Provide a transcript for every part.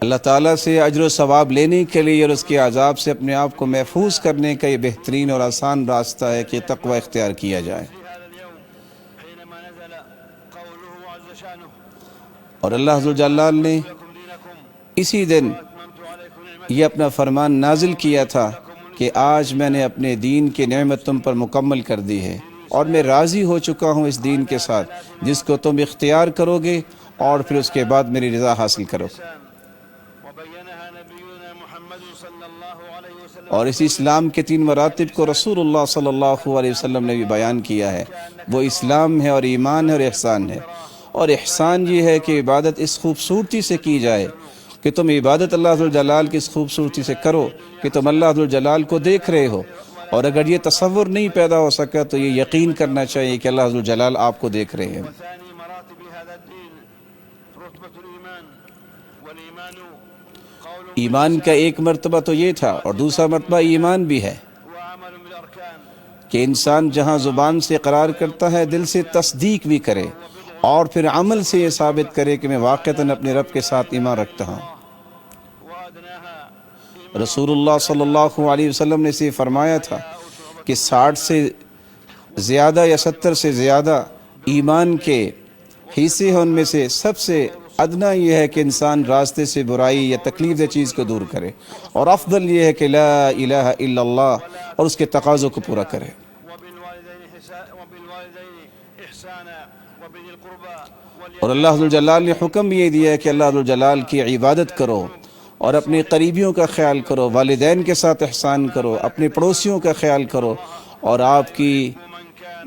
اللہ تعالیٰ سے اجر و ثواب لینے کے لیے اور اس کے عذاب سے اپنے آپ کو محفوظ کرنے کا یہ بہترین اور آسان راستہ ہے کہ تقوی اختیار کیا جائے۔ اور اللہ عز و جلال نے اسی دن یہ اپنا فرمان نازل کیا تھا کہ آج میں نے اپنے دین کی نعمت تم پر مکمل کر دی ہے اور میں راضی ہو چکا ہوں اس دین کے ساتھ جس کو تم اختیار کرو گے اور پھر اس کے بعد میری رضا حاصل کرو گے۔ اور اسی اسلام کے 3 مراتب کو رسول اللہ صلی اللہ علیہ وسلم نے بھی بیان کیا ہے۔ وہ اسلام ہے اور ایمان ہے اور احسان ہے۔ اور احسان یہ ہے کہ عبادت اس خوبصورتی سے کی جائے کہ تم عبادت اللہ عز و جلال کی اس خوبصورتی سے کرو کہ تم اللہ عز و جلال کو دیکھ رہے ہو، اور اگر یہ تصور نہیں پیدا ہو سکا تو یہ یقین کرنا چاہیے کہ اللہ عز و جلال آپ کو دیکھ رہے ہیں۔ ایمان کا ایک مرتبہ تو یہ تھا، اور دوسرا مرتبہ ایمان بھی ہے کہ انسان جہاں زبان سے اقرار کرتا ہے دل سے تصدیق بھی کرے اور پھر عمل سے یہ ثابت کرے کہ میں واقعتاً اپنے رب کے ساتھ ایمان رکھتا ہوں۔ رسول اللہ صلی اللہ علیہ وسلم نے اسے فرمایا تھا کہ 60 سے زیادہ یا 70 سے زیادہ ایمان کے حصے ہیں، ان میں سے سب سے ادنا یہ ہے کہ انسان راستے سے برائی یا تکلیف دہ چیز کو دور کرے، اور افضل یہ ہے کہ لا الہ الا اللہ اور اس کے تقاضوں کو پورا کرے۔ اور اللہ عز و جلال نے حکم یہ دیا ہے کہ اللہ عز و جلال کی عبادت کرو اور اپنے قریبیوں کا خیال کرو، والدین کے ساتھ احسان کرو، اپنے پڑوسیوں کا خیال کرو، اور آپ کی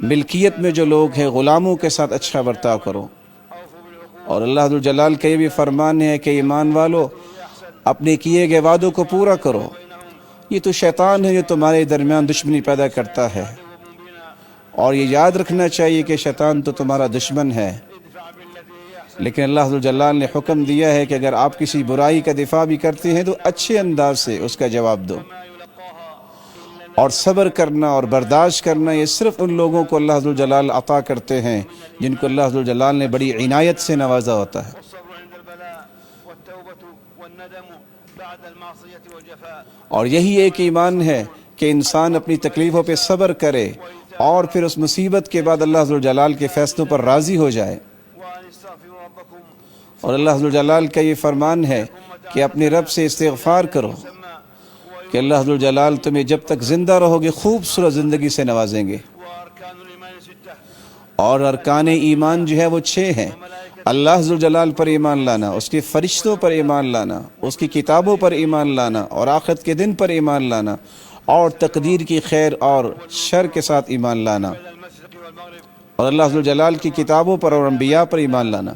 ملکیت میں جو لوگ ہیں غلاموں کے ساتھ اچھا برتاؤ کرو۔ اور اللہ عز و جلال کا یہ بھی فرمان ہے کہ ایمان والو اپنے کیے گئے وعدوں کو پورا کرو۔ یہ تو شیطان ہے جو تمہارے درمیان دشمنی پیدا کرتا ہے، اور یہ یاد رکھنا چاہیے کہ شیطان تو تمہارا دشمن ہے، لیکن اللہ عز و جلال نے حکم دیا ہے کہ اگر آپ کسی برائی کا دفاع بھی کرتے ہیں تو اچھے انداز سے اس کا جواب دو، اور صبر کرنا اور برداشت کرنا یہ صرف ان لوگوں کو اللہ عز و جلال عطا کرتے ہیں جن کو اللہ عز و جلال نے بڑی عنایت سے نوازا ہوتا ہے۔ اور یہی ایک ایمان ہے کہ انسان اپنی تکلیفوں پہ صبر کرے اور پھر اس مصیبت کے بعد اللہ عز و جلال کے فیصلوں پر راضی ہو جائے۔ اور اللہ عز و جلال کا یہ فرمان ہے کہ اپنے رب سے استغفار کرو کہ اللہ عز و جلال تمہیں جب تک زندہ رہو گے خوبصورت زندگی سے نوازیں گے۔ اور ارکان ایمان جو ہے وہ 6 ہیں۔ اللہ عز و جلال پر ایمان لانا، اس کے فرشتوں پر ایمان لانا، اس کی کتابوں پر ایمان لانا، اور آخرت کے دن پر ایمان لانا، اور تقدیر کی خیر اور شر کے ساتھ ایمان لانا، اور اللہ عز و جلال کی کتابوں پر اور انبیاء پر ایمان لانا۔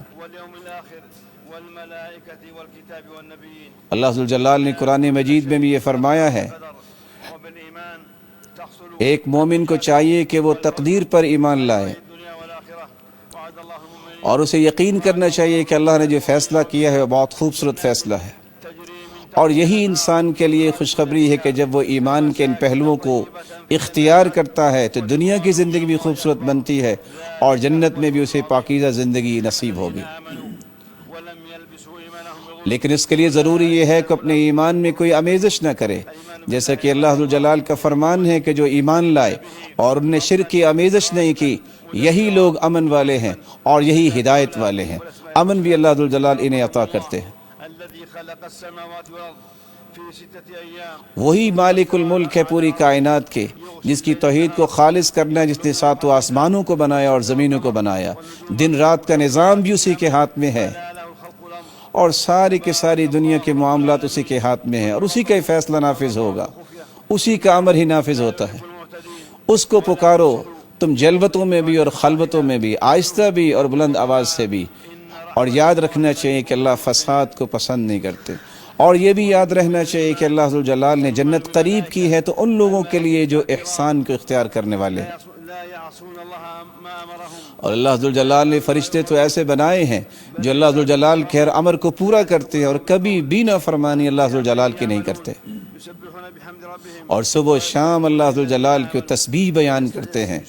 اللہ عز و جلال نے قرآن مجید میں بھی یہ فرمایا ہے، ایک مومن کو چاہیے کہ وہ تقدیر پر ایمان لائے اور اسے یقین کرنا چاہیے کہ اللہ نے جو فیصلہ کیا ہے وہ بہت خوبصورت فیصلہ ہے۔ اور یہی انسان کے لیے خوشخبری ہے کہ جب وہ ایمان کے ان پہلوؤں کو اختیار کرتا ہے تو دنیا کی زندگی بھی خوبصورت بنتی ہے اور جنت میں بھی اسے پاکیزہ زندگی نصیب ہوگی۔ لیکن اس کے لیے ضروری یہ ہے کہ اپنے ایمان میں کوئی آمیزش نہ کرے، جیسا کہ اللہ عز و جلال کا فرمان ہے کہ جو ایمان لائے اور ان نے شرک کی آمیزش نہیں کی یہی لوگ امن والے ہیں اور یہی ہدایت والے ہیں۔ امن بھی اللہ عز و جلال انہیں عطا کرتے ہیں۔ وہی مالک الملک ہے پوری کائنات کے، جس کی توحید کو خالص کرنا ہے، جس نے 7 آسمانوں کو بنایا اور زمینوں کو بنایا۔ دن رات کا نظام بھی اسی کے ہاتھ میں ہے، اور ساری کی ساری دنیا کے معاملات اسی کے ہاتھ میں ہیں، اور اسی کا ہی فیصلہ نافذ ہوگا، اسی کا امر ہی نافذ ہوتا ہے۔ اس کو پکارو تم جلوتوں میں بھی اور خلوتوں میں بھی، آہستہ بھی اور بلند آواز سے بھی۔ اور یاد رکھنا چاہیے کہ اللہ فساد کو پسند نہیں کرتے، اور یہ بھی یاد رہنا چاہیے کہ اللہ عز و جلال نے جنت قریب کی ہے تو ان لوگوں کے لیے جو احسان کو اختیار کرنے والے ہیں۔ اور اللہ عز و جلال نے فرشتے تو ایسے بنائے ہیں جو اللہ عز و جلال کے ہر امر کو پورا کرتے ہیں اور کبھی بھی نافرمانی اللہ عز و جلال کی نہیں کرتے، اور صبح و شام اللہ عز و جلال کی تسبیح بیان کرتے ہیں،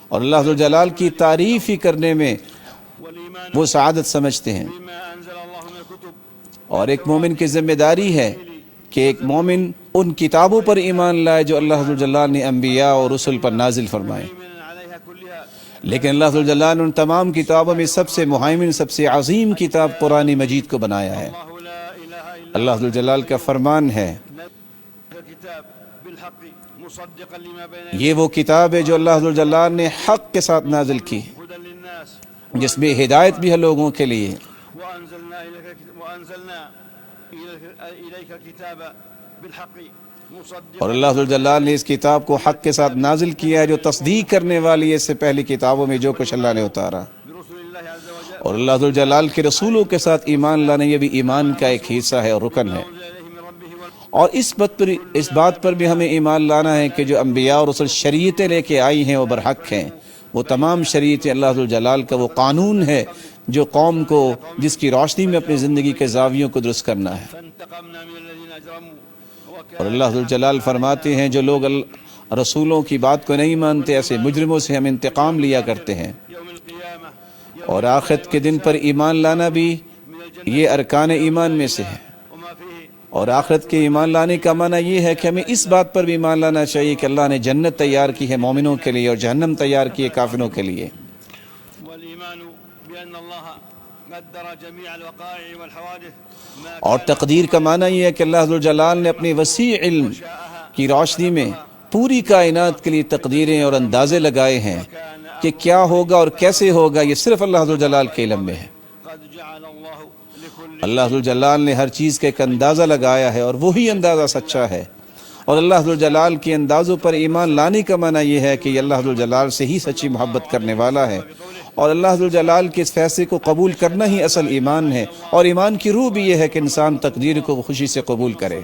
اور اللہ عز و جلال کی تعریف ہی کرنے میں وہ سعادت سمجھتے ہیں۔ اور ایک مومن کی ذمہ داری ہے کہ ایک مومن ان کتابوں پر ایمان لائے جو اللہ عز وجل نے انبیاء اور رسل پر نازل فرمائے. لیکن اللہ عز وجل نے ان تمام کتابوں میں سب سے مہیمن، سب سے عظیم کتاب قرآن مجید کو بنایا ہے. اللہ عز وجل کا فرمان ہے، یہ وہ کتاب ہے جو اللہ عز وجل نے حق کے ساتھ نازل کی، جس میں ہدایت بھی ہے لوگوں کے لیے. اور اللہ عز وجل نے اس کتاب کو حق کے ساتھ نازل کیا ہے جو تصدیق کرنے والی ہے اس سے پہلی کتابوں میں جو کچھ اللہ نے اتارا. اور اللہ عز وجل کے رسولوں کے ساتھ ایمان لانا یہ بھی ایمان کا ایک حصہ ہے اور رکن ہے. اور اس بات پر بھی ہمیں ایمان لانا ہے کہ جو انبیاء اور رسول شریعتیں لے کے آئی ہیں وہ برحق ہیں. وہ تمام شریعتیں اللہ عز وجل کا وہ قانون ہے جو قوم کو جس کی روشنی میں اپنی زندگی کے زاویوں کو درست کرنا ہے. اور اللہ عز وجل فرماتے ہیں جو لوگ رسولوں کی بات کو نہیں مانتے ایسے مجرموں سے ہم انتقام لیا کرتے ہیں. اور آخرت کے دن پر ایمان لانا بھی یہ ارکان ایمان میں سے ہے. اور آخرت کے ایمان لانے کا معنی یہ ہے کہ ہمیں اس بات پر بھی ایمان لانا چاہیے کہ اللہ نے جنت تیار کی ہے مومنوں کے لیے اور جہنم تیار کی ہے کافروں کے لیے. اور تقدیر کا معنی یہ ہے کہ اللہ عز وجل نے اپنے وسیع علم کی روشنی میں پوری کائنات کے لیے تقدیریں اور اندازے لگائے ہیں کہ کیا ہوگا اور کیسے ہوگا یہ صرف اللہ عز وجل کے علم میں ہے. اللہ عز وجل نے ہر چیز کا ایک اندازہ لگایا ہے اور وہی اندازہ سچا ہے. اور اللہ عز وجل کے اندازوں پر ایمان لانے کا معنی یہ ہے کہ یہ اللہ عز وجل سے ہی سچی محبت کرنے والا ہے. اور اللہ عز وجل کے اس فیصلے کو قبول کرنا ہی اصل ایمان ہے. اور ایمان کی روح بھی یہ ہے کہ انسان تقدیر کو خوشی سے قبول کرے.